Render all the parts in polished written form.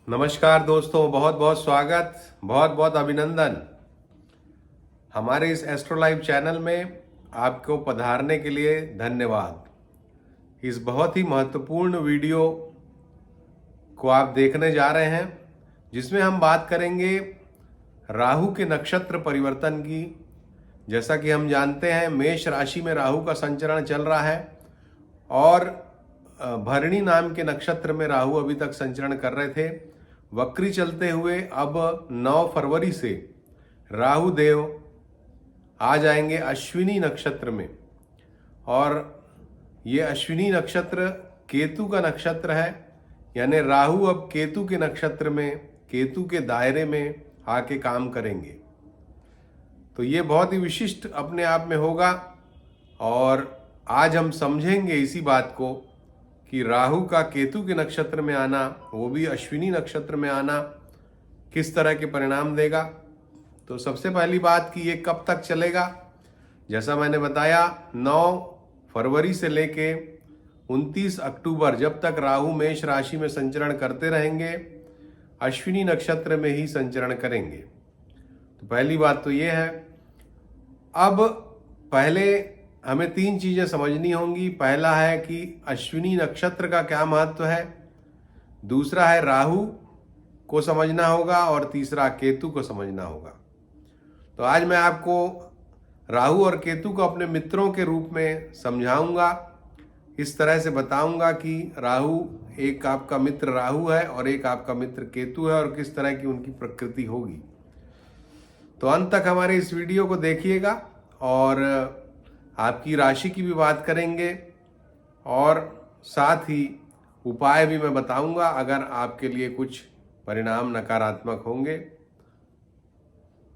नमस्कार दोस्तों, बहुत बहुत स्वागत, बहुत बहुत अभिनंदन। हमारे इस एस्ट्रो लाइव चैनल में आपको पधारने के लिए धन्यवाद। इस बहुत ही महत्वपूर्ण वीडियो को आप देखने जा रहे हैं, जिसमें हम बात करेंगे राहु के नक्षत्र परिवर्तन की। जैसा कि हम जानते हैं, मेष राशि में राहु का संचरण चल रहा है और भरणी नाम के नक्षत्र में राहु अभी तक संचरण कर रहे थे। वक्री चलते हुए अब 9 फरवरी से राहु देव आ जाएंगे अश्विनी नक्षत्र में, और ये अश्विनी नक्षत्र केतु का नक्षत्र है। यानी राहु अब केतु के नक्षत्र में, केतु के दायरे में आके काम करेंगे। तो ये बहुत ही विशिष्ट अपने आप में होगा, और आज हम समझेंगे इसी बात को कि राहु का केतु के नक्षत्र में आना, वो भी अश्विनी नक्षत्र में आना, किस तरह के परिणाम देगा। तो सबसे पहली बात कि ये कब तक चलेगा। जैसा मैंने बताया, 9 फरवरी से लेके 29 अक्टूबर, जब तक राहु मेष राशि में संचरण करते रहेंगे, अश्विनी नक्षत्र में ही संचरण करेंगे। तो पहली बात तो ये है। अब पहले हमें 3 चीजें समझनी होंगी। पहला है कि अश्विनी नक्षत्र का क्या महत्व है, दूसरा है राहु को समझना होगा, और तीसरा केतु को समझना होगा। तो आज मैं आपको राहु और केतु को अपने मित्रों के रूप में समझाऊंगा। इस तरह से बताऊंगा कि राहु, एक आपका मित्र राहु है और एक आपका मित्र केतु है, और किस तरह की उनकी प्रकृति होगी। तो अंत तक हमारे इस वीडियो को देखिएगा, और आपकी राशि की भी बात करेंगे, और साथ ही उपाय भी मैं बताऊंगा अगर आपके लिए कुछ परिणाम नकारात्मक होंगे।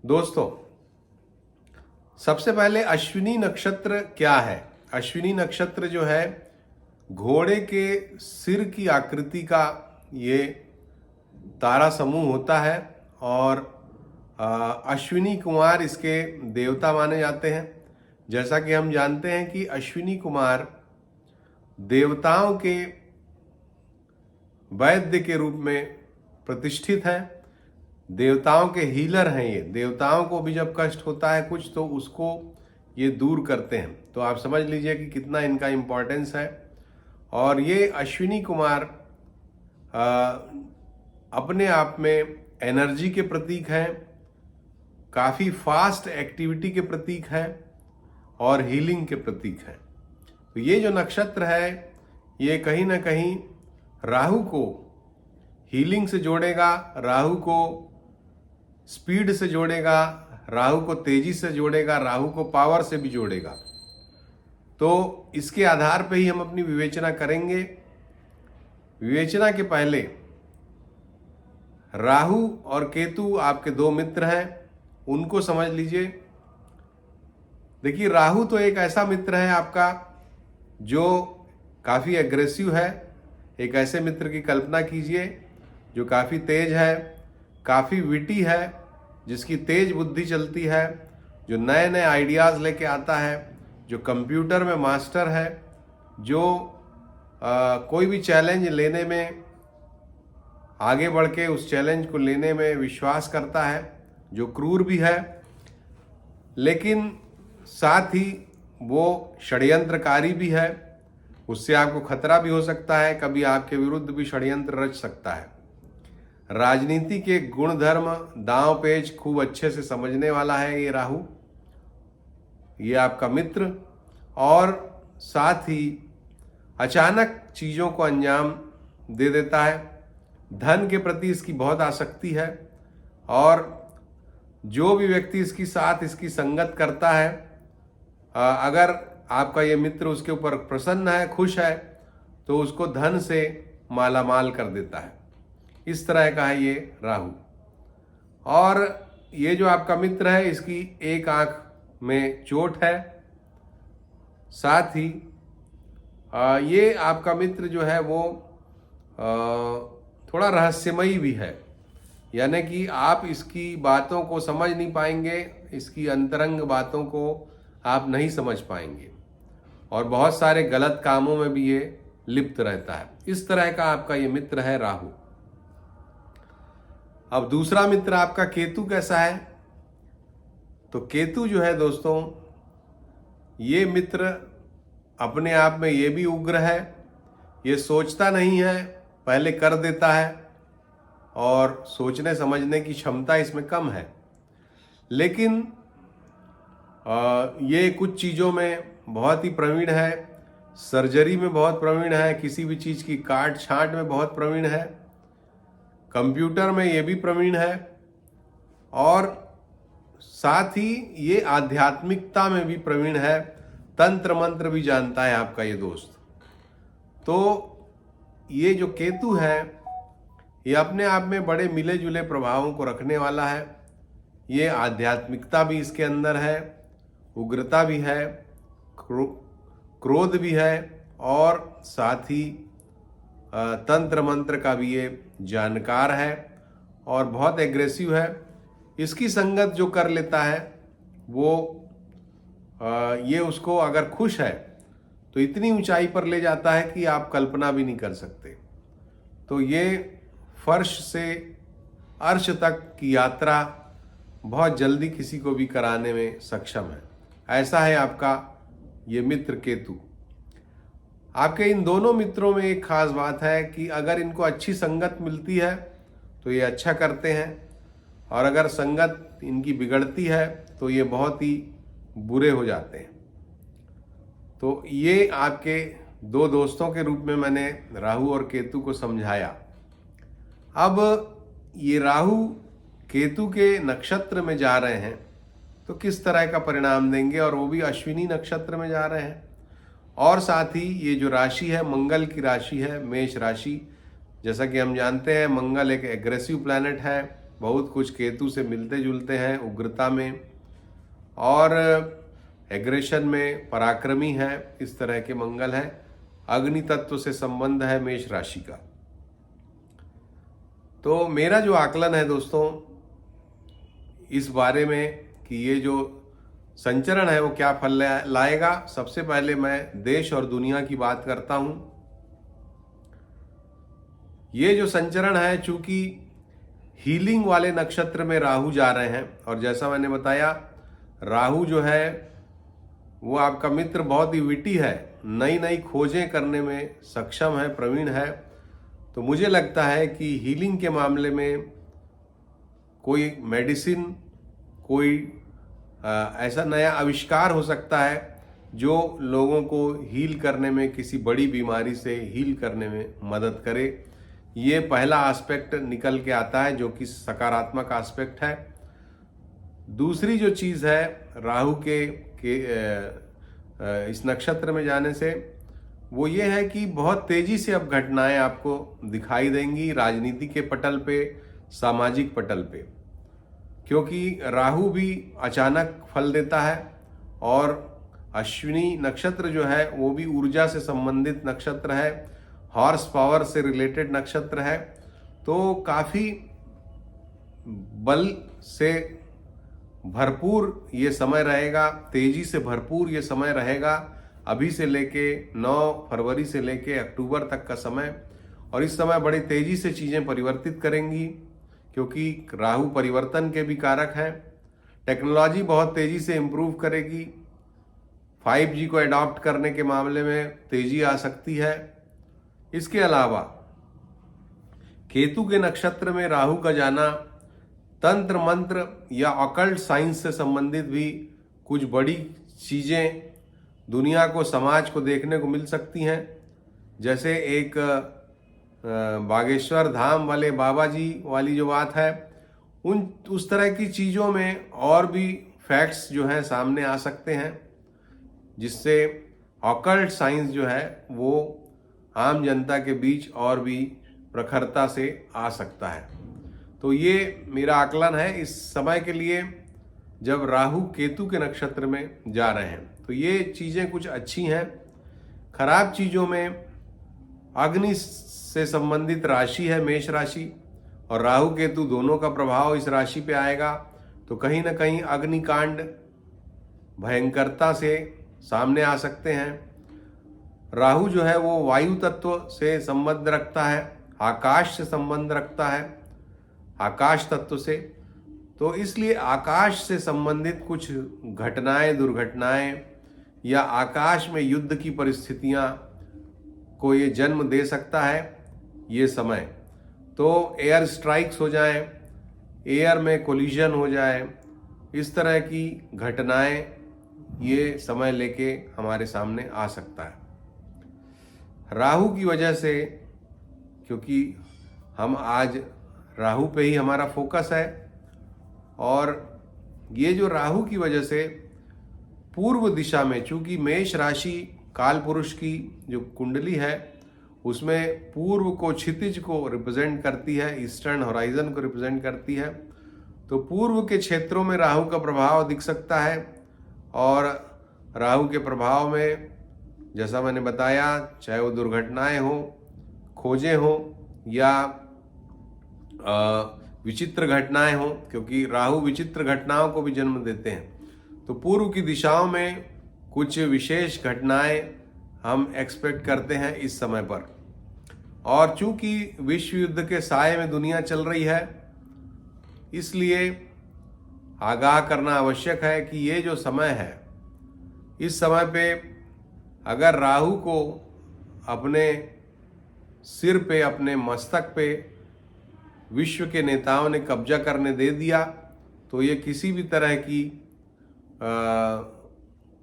दोस्तों, सबसे पहले अश्विनी नक्षत्र क्या है। अश्विनी नक्षत्र जो है, घोड़े के सिर की आकृति का ये तारा समूह होता है, और अश्विनी कुमार इसके देवता माने जाते हैं। जैसा कि हम जानते हैं कि अश्विनी कुमार देवताओं के वैद्य के रूप में प्रतिष्ठित हैं, देवताओं के हीलर हैं। ये देवताओं को भी जब कष्ट होता है कुछ, तो उसको ये दूर करते हैं। तो आप समझ लीजिए कि कितना इनका इम्पोर्टेंस है। और ये अश्विनी कुमार अपने आप में एनर्जी के प्रतीक हैं, काफ़ी फास्ट एक्टिविटी के प्रतीक हैं, और हीलिंग के प्रतीक हैं। तो ये जो नक्षत्र है, ये कहीं ना कहीं राहु को हीलिंग से जोड़ेगा, राहु को स्पीड से जोड़ेगा, राहु को तेजी से जोड़ेगा, राहु को पावर से भी जोड़ेगा। तो इसके आधार पे ही हम अपनी विवेचना करेंगे। विवेचना के पहले, राहु और केतु आपके 2 मित्र हैं, उनको समझ लीजिए। देखिए, राहु तो एक ऐसा मित्र है आपका जो काफ़ी एग्रेसिव है। एक ऐसे मित्र की कल्पना कीजिए जो काफ़ी तेज है, काफ़ी विटी है, जिसकी तेज बुद्धि चलती है, जो नए नए आइडियाज़ लेके आता है, जो कंप्यूटर में मास्टर है, जो कोई भी चैलेंज लेने में आगे बढ़ के उस चैलेंज को लेने में विश्वास करता है, जो क्रूर भी है, लेकिन साथ ही वो षड्यंत्रकारी भी है। उससे आपको खतरा भी हो सकता है, कभी आपके विरुद्ध भी षड्यंत्र रच सकता है। राजनीति के गुणधर्म, दांव पेच खूब अच्छे से समझने वाला है ये राहु, ये आपका मित्र। और साथ ही अचानक चीज़ों को अंजाम दे देता है। धन के प्रति इसकी बहुत आसक्ति है, और जो भी व्यक्ति इसकी साथ इसकी संगत करता है, अगर आपका ये मित्र उसके ऊपर प्रसन्न है, खुश है, तो उसको धन से मालामाल कर देता है। इस तरह का है ये राहु। और ये जो आपका मित्र है, इसकी एक आंख में चोट है। साथ ही ये आपका मित्र जो है वो थोड़ा रहस्यमयी भी है, यानी कि आप इसकी बातों को समझ नहीं पाएंगे, इसकी अंतरंग बातों को आप नहीं समझ पाएंगे, और बहुत सारे गलत कामों में भी ये लिप्त रहता है। इस तरह का आपका ये मित्र है राहु। अब दूसरा मित्र आपका केतु कैसा है? तो केतु जो है दोस्तों, ये मित्र अपने आप में ये भी उग्र है, ये सोचता नहीं है, पहले कर देता है और सोचने समझने की क्षमता इसमें कम है। लेकिन ये कुछ चीज़ों में बहुत ही प्रवीण है, सर्जरी में बहुत प्रवीण है, किसी भी चीज़ की काट छांट में बहुत प्रवीण है, कंप्यूटर में ये भी प्रवीण है, और साथ ही ये आध्यात्मिकता में भी प्रवीण है, तंत्र मंत्र भी जानता है आपका ये दोस्त। तो ये जो केतु है ये अपने आप में बड़े मिले जुले प्रभावों को रखने वाला है। ये आध्यात्मिकता भी इसके अंदर है, उग्रता भी है, क्रोध भी है, और साथ ही तंत्र मंत्र का भी ये जानकार है और बहुत एग्रेसिव है। इसकी संगत जो कर लेता है वो ये उसको अगर खुश है तो इतनी ऊंचाई पर ले जाता है कि आप कल्पना भी नहीं कर सकते। तो ये फर्श से अर्श तक की यात्रा बहुत जल्दी किसी को भी कराने में सक्षम है। ऐसा है आपका ये मित्र केतु। आपके इन दोनों मित्रों में एक खास बात है कि अगर इनको अच्छी संगत मिलती है तो ये अच्छा करते हैं, और अगर संगत इनकी बिगड़ती है तो ये बहुत ही बुरे हो जाते हैं। तो ये आपके दो दोस्तों के रूप में मैंने राहु और केतु को समझाया। अब ये राहु केतु के नक्षत्र में जा रहे हैं तो किस तरह का परिणाम देंगे, और वो भी अश्विनी नक्षत्र में जा रहे हैं। और साथ ही ये जो राशि है मंगल की राशि है, मेष राशि। जैसा कि हम जानते हैं मंगल एक एग्रेसिव प्लैनेट है, बहुत कुछ केतु से मिलते जुलते हैं उग्रता में और एग्रेशन में, पराक्रमी है, इस तरह के मंगल है। अग्नि तत्व से संबंध है मेष राशि का। तो मेरा जो आकलन है दोस्तों इस बारे में कि ये जो संचरण है वो क्या फल लाएगा, सबसे पहले मैं देश और दुनिया की बात करता हूं। ये जो संचरण है चूंकि हीलिंग वाले नक्षत्र में राहु जा रहे हैं, और जैसा मैंने बताया राहु जो है वो आपका मित्र बहुत ही विटी है, नई नई खोजें करने में सक्षम है, प्रवीण है। तो मुझे लगता है कि हीलिंग के मामले में कोई मेडिसिन, कोई ऐसा नया आविष्कार हो सकता है जो लोगों को हील करने में, किसी बड़ी बीमारी से हील करने में मदद करे। ये पहला एस्पेक्ट निकल के आता है जो कि सकारात्मक एस्पेक्ट है। दूसरी जो चीज़ है राहु के इस नक्षत्र में जाने से वो ये है कि बहुत तेजी से अब घटनाएं आपको दिखाई देंगी राजनीति के पटल पे, सामाजिक पटल पे, क्योंकि राहु भी अचानक फल देता है और अश्विनी नक्षत्र जो है वो भी ऊर्जा से संबंधित नक्षत्र है, हॉर्स पावर से रिलेटेड नक्षत्र है। तो काफ़ी बल से भरपूर ये समय रहेगा, तेजी से भरपूर ये समय रहेगा, अभी से लेके 9 फरवरी से लेके अक्टूबर तक का समय। और इस समय बड़ी तेजी से चीज़ें परिवर्तित करेंगी क्योंकि राहु परिवर्तन के भी कारक हैं। टेक्नोलॉजी बहुत तेजी से इम्प्रूव करेगी, 5G को अडॉप्ट करने के मामले में तेजी आ सकती है। इसके अलावा केतु के नक्षत्र में राहु का जाना तंत्र मंत्र या ऑकल्ट साइंस से संबंधित भी कुछ बड़ी चीज़ें दुनिया को, समाज को देखने को मिल सकती हैं। जैसे एक बागेश्वर धाम वाले बाबा जी वाली जो बात है, उस तरह की चीज़ों में और भी फैक्ट्स जो हैं सामने आ सकते हैं, जिससे ऑकल्ट साइंस जो है वो आम जनता के बीच और भी प्रखरता से आ सकता है। तो ये मेरा आकलन है इस समय के लिए जब राहु केतु के नक्षत्र में जा रहे हैं। तो ये चीज़ें कुछ अच्छी हैं। खराब चीज़ों में अग्नि से संबंधित राशि है मेष राशि, और राहु केतु दोनों का प्रभाव इस राशि पे आएगा। तो कहीं ना कहीं अग्निकांड भयंकरता से सामने आ सकते हैं। राहु जो है वो वायु तत्व से संबंध रखता है, आकाश से संबंध रखता है। आकाश तत्व से। तो इसलिए आकाश से संबंधित कुछ घटनाएं, दुर्घटनाएं या आकाश में युद्ध की परिस्थितियां को ये जन्म दे सकता है ये समय। तो एयर स्ट्राइक्स हो जाएं, एयर में कोलिजन हो जाए, इस तरह की घटनाएं ये समय लेके हमारे सामने आ सकता है। राहु की वजह से, क्योंकि हम आज राहु पे ही हमारा फोकस है, और ये जो राहु की वजह से पूर्व दिशा में, चूंकि मेष राशि काल पुरुष की जो कुंडली है उसमें पूर्व को, क्षितिज को रिप्रेजेंट करती है, ईस्टर्न होराइजन को रिप्रेजेंट करती है, तो पूर्व के क्षेत्रों में राहु का प्रभाव दिख सकता है। और राहु के प्रभाव में, जैसा मैंने बताया, चाहे वो दुर्घटनाएं हो, खोजें हो, या विचित्र घटनाएं हो, क्योंकि राहु विचित्र घटनाओं को भी जन्म देते हैं। तो पूर्व की दिशाओं में कुछ विशेष घटनाएं हम एक्सपेक्ट करते हैं इस समय पर। और चूंकि विश्व युद्ध के साए में दुनिया चल रही है, इसलिए आगाह करना आवश्यक है कि ये जो समय है, इस समय पे अगर राहु को अपने सिर पे, अपने मस्तक पे विश्व के नेताओं ने कब्जा करने दे दिया, तो ये किसी भी तरह की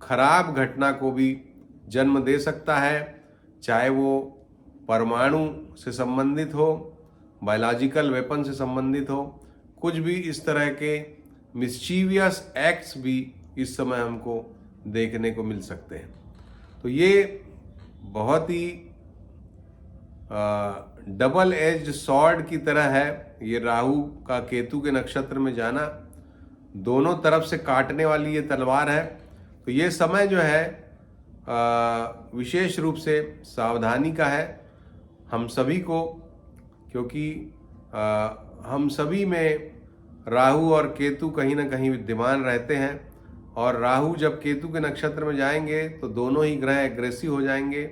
खराब घटना को भी जन्म दे सकता है, चाहे वो परमाणु से संबंधित हो, बायोलॉजिकल वेपन से संबंधित हो, कुछ भी इस तरह के मिस्चीवियस एक्ट्स भी इस समय हमको देखने को मिल सकते हैं। तो ये बहुत ही डबल एज्ड सॉर्ड की तरह है, ये राहु का केतु के नक्षत्र में जाना, दोनों तरफ से काटने वाली ये तलवार है। तो ये समय जो है विशेष रूप से सावधानी का है हम सभी को, क्योंकि हम सभी में राहु और केतु कहीं ना कहीं विद्यमान रहते हैं। और राहु जब केतु के नक्षत्र में जाएंगे तो दोनों ही ग्रह एग्रेसिव हो जाएंगे,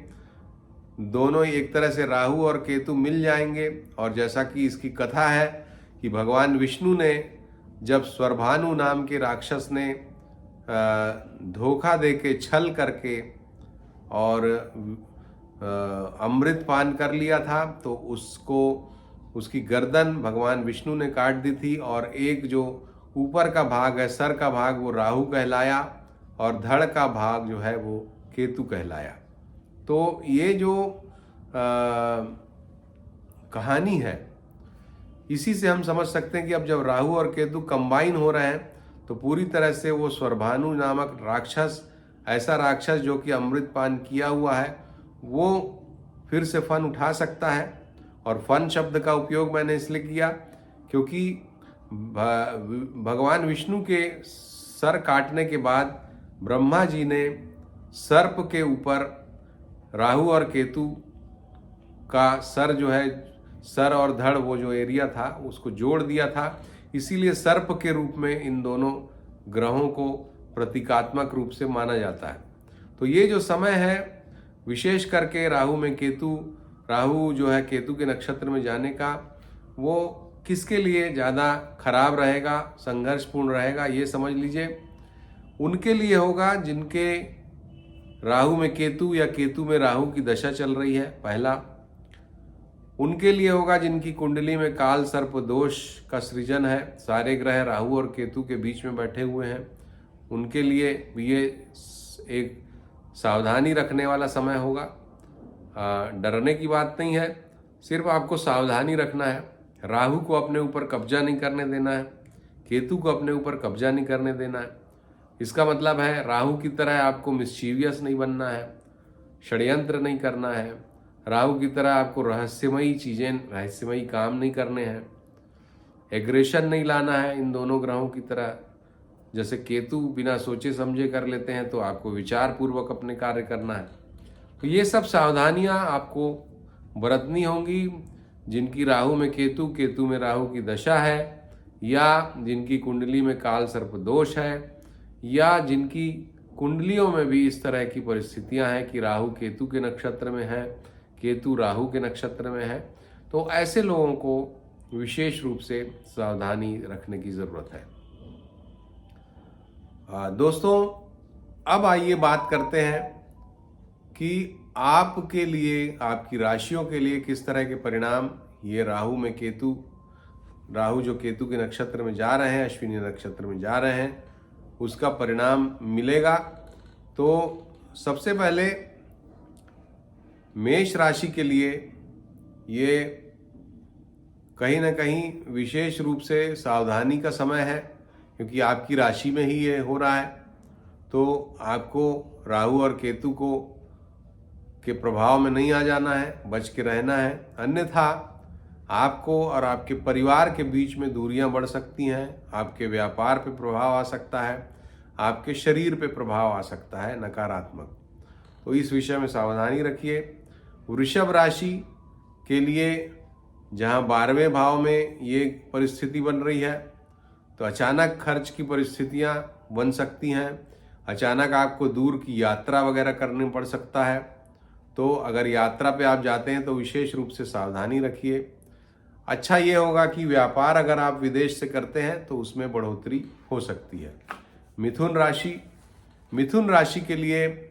दोनों ही एक तरह से राहु और केतु मिल जाएंगे। और जैसा कि इसकी कथा है कि भगवान विष्णु ने जब स्वरभानु नाम के राक्षस ने धोखा देके, छल करके और अमृत पान कर लिया था, तो उसकी गर्दन भगवान विष्णु ने काट दी थी, और एक जो ऊपर का भाग है, सर का भाग, वो राहु कहलाया, और धड़ का भाग जो है वो केतु कहलाया। तो ये जो कहानी है, इसी से हम समझ सकते हैं कि अब जब राहु और केतु कंबाइन हो रहे हैं, तो पूरी तरह से वो स्वरभानु नामक राक्षस, ऐसा राक्षस जो कि अमृत पान किया हुआ है, वो फिर से फन उठा सकता है। और फन शब्द का उपयोग मैंने इसलिए किया क्योंकि भगवान विष्णु के सर काटने के बाद ब्रह्मा जी ने सर्प के ऊपर राहु और केतु का सर जो है, सर और धड़, वो जो एरिया था उसको जोड़ दिया था। इसीलिए सर्प के रूप में इन दोनों ग्रहों को प्रतीकात्मक रूप से माना जाता है। तो ये जो समय है, विशेष करके राहु जो है केतु के नक्षत्र में जाने का, वो किसके लिए ज़्यादा खराब रहेगा, संघर्षपूर्ण रहेगा, ये समझ लीजिए। उनके लिए होगा जिनके राहु में केतु या केतु में राहु की दशा चल रही है, पहला। उनके लिए होगा जिनकी कुंडली में काल सर्प दोष का सृजन है, सारे ग्रह राहु और केतु के बीच में बैठे हुए हैं, उनके लिए ये एक सावधानी रखने वाला समय होगा। डरने की बात नहीं है, सिर्फ आपको सावधानी रखना है। राहु को अपने ऊपर कब्जा नहीं करने देना है, केतु को अपने ऊपर कब्जा नहीं करने देना है। इसका मतलब है राहु की तरह आपको मिस्चीवियस नहीं बनना है, षड्यंत्र नहीं करना है, राहु की तरह आपको रहस्यमयी काम नहीं करने हैं, एग्रेशन नहीं लाना है इन दोनों ग्रहों की तरह। जैसे केतु बिना सोचे समझे कर लेते हैं, तो आपको विचार पूर्वक अपने कार्य करना है। तो ये सब सावधानियां आपको बरतनी होंगी जिनकी राहु में केतु में राहु की दशा है, या जिनकी कुंडली में काल सर्प दोष है, या जिनकी कुंडलियों में भी इस तरह की परिस्थितियां हैं कि राहु केतु के नक्षत्र में है, केतु राहु के नक्षत्र में है। तो ऐसे लोगों को विशेष रूप से सावधानी रखने की ज़रूरत है। दोस्तों, अब आइए बात करते हैं कि आपके लिए, आपकी राशियों के लिए किस तरह के परिणाम ये राहु जो केतु के नक्षत्र में जा रहे हैं, अश्विनी नक्षत्र में जा रहे हैं, उसका परिणाम मिलेगा। तो सबसे पहले मेष राशि के लिए ये कहीं ना कहीं विशेष रूप से सावधानी का समय है, क्योंकि आपकी राशि में ही ये हो रहा है। तो आपको राहु और केतु के प्रभाव में नहीं आ जाना है, बच के रहना है। अन्यथा आपको और आपके परिवार के बीच में दूरियां बढ़ सकती हैं, आपके व्यापार पे प्रभाव आ सकता है, आपके शरीर पे प्रभाव आ सकता है नकारात्मक। तो इस विषय में सावधानी रखिए। वृषभ राशि के लिए जहां 12वें भाव में ये परिस्थिति बन रही है, तो अचानक खर्च की परिस्थितियां बन सकती हैं। अचानक आपको दूर की यात्रा वगैरह करनी पड़ सकता है। तो अगर यात्रा पे आप जाते हैं तो विशेष रूप से सावधानी रखिए। अच्छा ये होगा कि व्यापार अगर आप विदेश से करते हैं तो उसमें बढ़ोतरी हो सकती है। मिथुन राशि के लिए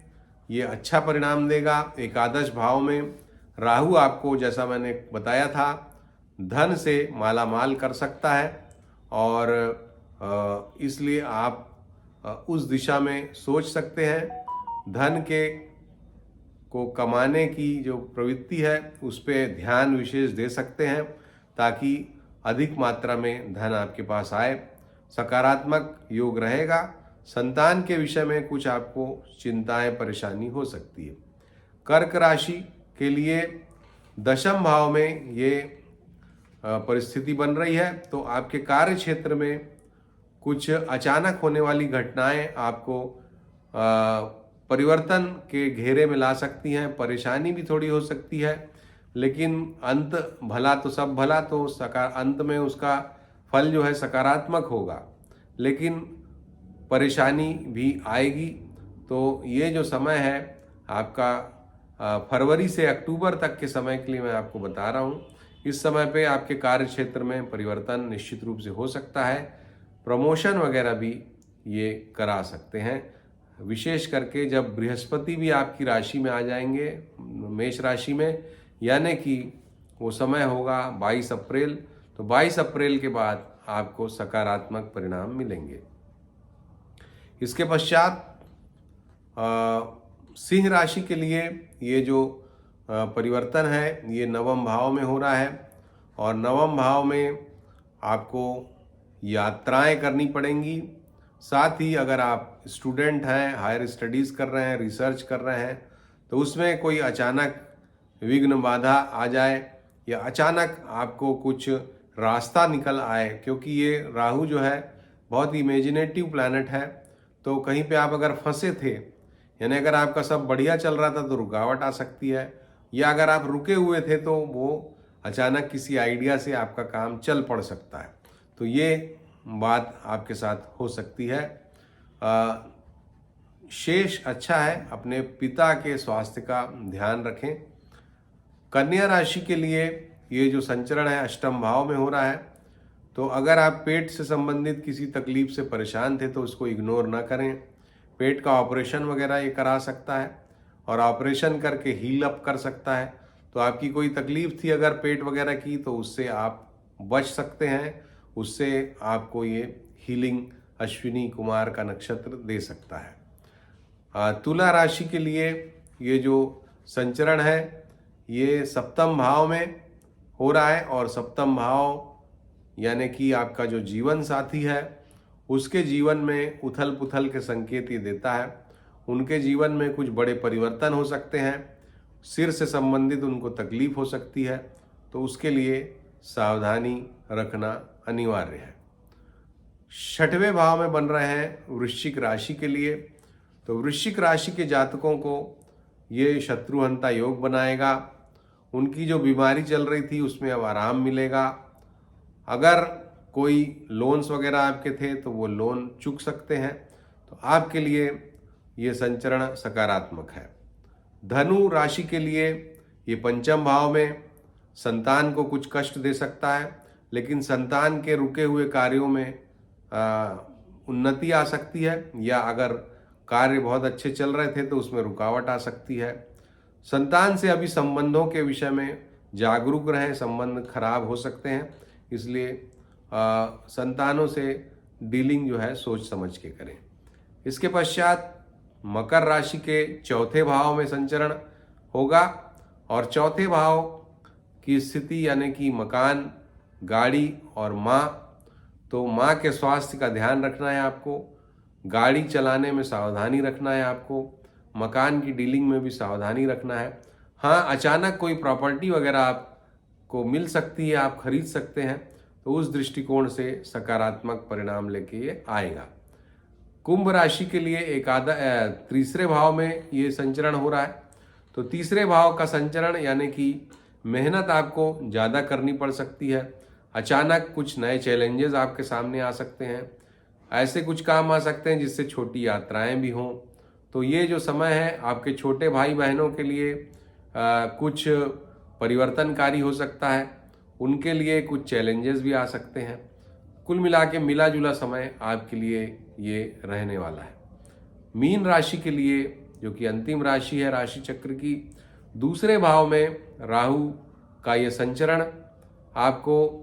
ये अच्छा परिणाम देगा। एकादश भाव में राहु आपको, जैसा मैंने बताया था, धन से मालामाल कर सकता है और इसलिए आप उस दिशा में सोच सकते हैं। धन को कमाने की जो प्रवृत्ति है उस पर ध्यान विशेष दे सकते हैं, ताकि अधिक मात्रा में धन आपके पास आए। सकारात्मक योग रहेगा। संतान के विषय में कुछ आपको चिंताएं, परेशानी हो सकती है। कर्क राशि के लिए दशम भाव में ये परिस्थिति बन रही है, तो आपके कार्य क्षेत्र में कुछ अचानक होने वाली घटनाएं आपको परिवर्तन के घेरे में ला सकती हैं। परेशानी भी थोड़ी हो सकती है, लेकिन अंत भला तो सब भला, तो अंत में उसका फल जो है सकारात्मक होगा, लेकिन परेशानी भी आएगी। तो ये जो समय है आपका फरवरी से अक्टूबर तक के समय के लिए मैं आपको बता रहा हूँ। इस समय पे आपके कार्य क्षेत्र में परिवर्तन निश्चित रूप से हो सकता है। प्रमोशन वगैरह भी ये करा सकते हैं, विशेष करके जब बृहस्पति भी आपकी राशि में आ जाएंगे, मेष राशि में, यानी कि वो समय होगा 22 अप्रैल। तो 22 अप्रैल के बाद आपको सकारात्मक परिणाम मिलेंगे। इसके पश्चात सिंह राशि के लिए ये जो परिवर्तन है ये नवम भाव में हो रहा है, और नवम भाव में आपको यात्राएं करनी पड़ेंगी। साथ ही अगर आप स्टूडेंट हैं, हायर स्टडीज़ कर रहे हैं, रिसर्च कर रहे हैं, तो उसमें कोई अचानक विघ्न बाधा आ जाए या अचानक आपको कुछ रास्ता निकल आए, क्योंकि ये राहु जो है बहुत इमेजिनेटिव प्लैनेट है। तो कहीं पे आप अगर फंसे थे, यानी अगर आपका सब बढ़िया चल रहा था तो रुकावट आ सकती है, या अगर आप रुके हुए थे तो वो अचानक किसी आइडिया से आपका काम चल पड़ सकता है। तो ये बात आपके साथ हो सकती है। शेष अच्छा है, अपने पिता के स्वास्थ्य का ध्यान रखें। कन्या राशि के लिए ये जो संचरण है अष्टम भाव में हो रहा है, तो अगर आप पेट से संबंधित किसी तकलीफ से परेशान थे तो उसको इग्नोर ना करें। पेट का ऑपरेशन वगैरह ये करा सकता है, और ऑपरेशन करके हील अप कर सकता है। तो आपकी कोई तकलीफ थी अगर पेट वगैरह की, तो उससे आप बच सकते हैं। उससे आपको ये हीलिंग अश्विनी कुमार का नक्षत्र दे सकता है। तुला राशि के लिए ये जो संचरण है ये सप्तम भाव में हो रहा है, और सप्तम भाव यानी कि आपका जो जीवन साथी है उसके जीवन में उथल पुथल के संकेत ये देता है। उनके जीवन में कुछ बड़े परिवर्तन हो सकते हैं, सिर से संबंधित उनको तकलीफ हो सकती है, तो उसके लिए सावधानी रखना अनिवार्य है। छठवें भाव में बन रहे हैं वृश्चिक राशि के लिए, तो वृश्चिक राशि के जातकों को ये शत्रुहंता योग बनाएगा। उनकी जो बीमारी चल रही थी उसमें अब आराम मिलेगा। अगर कोई लोन्स वगैरह आपके थे तो वो लोन चुक सकते हैं, तो आपके लिए ये संचरण सकारात्मक है। धनु राशि के लिए ये पंचम भाव में संतान को कुछ कष्ट दे सकता है, लेकिन संतान के रुके हुए कार्यों में उन्नति आ सकती है, या अगर कार्य बहुत अच्छे चल रहे थे तो उसमें रुकावट आ सकती है। संतान से अभी संबंधों के विषय में जागरूक रहें, संबंध खराब हो सकते हैं, इसलिए संतानों से डीलिंग जो है सोच समझ के करें। इसके पश्चात मकर राशि के चौथे भाव में संचरण होगा, और चौथे भाव की स्थिति यानी कि मकान, गाड़ी और माँ, तो माँ के स्वास्थ्य का ध्यान रखना है आपको, गाड़ी चलाने में सावधानी रखना है आपको, मकान की डीलिंग में भी सावधानी रखना है। हाँ, अचानक कोई प्रॉपर्टी वगैरह आपको मिल सकती है, आप खरीद सकते हैं, तो उस दृष्टिकोण से सकारात्मक परिणाम लेके ये आएगा। कुंभ राशि के लिए तीसरे भाव में ये संचरण हो रहा है, तो तीसरे भाव का संचरण यानी कि मेहनत आपको ज़्यादा करनी पड़ सकती है। अचानक कुछ नए चैलेंजेस आपके सामने आ सकते हैं, ऐसे कुछ काम आ सकते हैं जिससे छोटी यात्राएं भी हों। तो ये जो समय है आपके छोटे भाई बहनों के लिए कुछ परिवर्तनकारी हो सकता है, उनके लिए कुछ चैलेंजेस भी आ सकते हैं। कुल मिला के मिला जुला समय आपके लिए ये रहने वाला है। मीन राशि के लिए, जो कि अंतिम राशि है राशि चक्र की, दूसरे भाव में राहु का ये संचरण आपको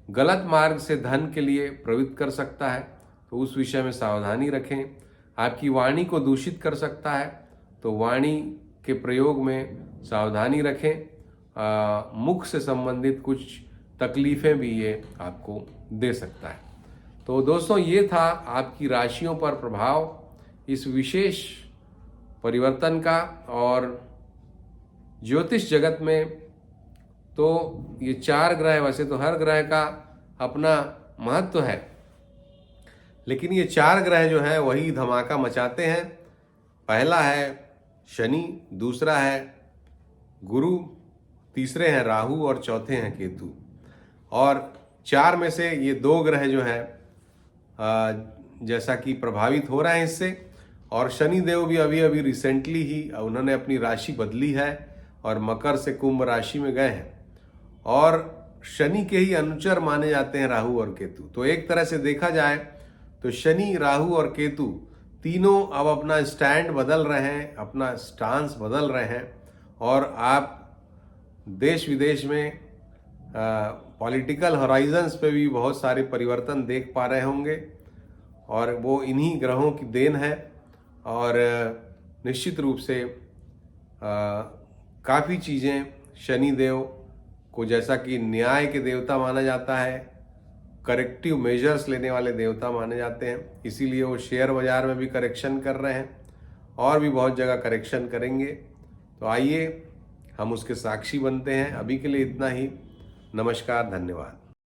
गलत मार्ग से धन के लिए प्रवृत्त कर सकता है, तो उस विषय में सावधानी रखें। आपकी वाणी को दूषित कर सकता है, तो वाणी के प्रयोग में सावधानी रखें। मुख से संबंधित कुछ तकलीफ़ें भी ये आपको दे सकता है। तो दोस्तों, ये था आपकी राशियों पर प्रभाव इस विशेष परिवर्तन का। और ज्योतिष जगत में तो ये 4 ग्रह, वैसे तो हर ग्रह का अपना महत्व है, लेकिन ये 4 ग्रह जो है वही धमाका मचाते हैं। पहला है शनि, दूसरा है गुरु, तीसरे हैं राहु और चौथे हैं केतु। और 4 में से ये 2 ग्रह जो है जैसा कि प्रभावित हो रहे हैं इससे। और शनि देव भी अभी अभी रिसेंटली ही उन्होंने अपनी राशि बदली है और मकर से कुंभ राशि में गए हैं, और शनि के ही अनुचर माने जाते हैं राहु और केतु। तो एक तरह से देखा जाए तो शनि, राहु और केतु तीनों अब अपना स्टैंड बदल रहे हैं, अपना स्टांस बदल रहे हैं, और आप देश विदेश में पॉलिटिकल हॉराइजन्स पे भी बहुत सारे परिवर्तन देख पा रहे होंगे, और वो इन्हीं ग्रहों की देन है। और निश्चित रूप से काफ़ी चीज़ें शनि देव को, जैसा कि न्याय के देवता माना जाता है, करेक्टिव मेजर्स लेने वाले देवता माने जाते हैं, इसीलिए वो शेयर बाजार में भी करेक्शन कर रहे हैं और भी बहुत जगह करेक्शन करेंगे। तो आइए हम उसके साक्षी बनते हैं। अभी के लिए इतना ही। नमस्कार, धन्यवाद।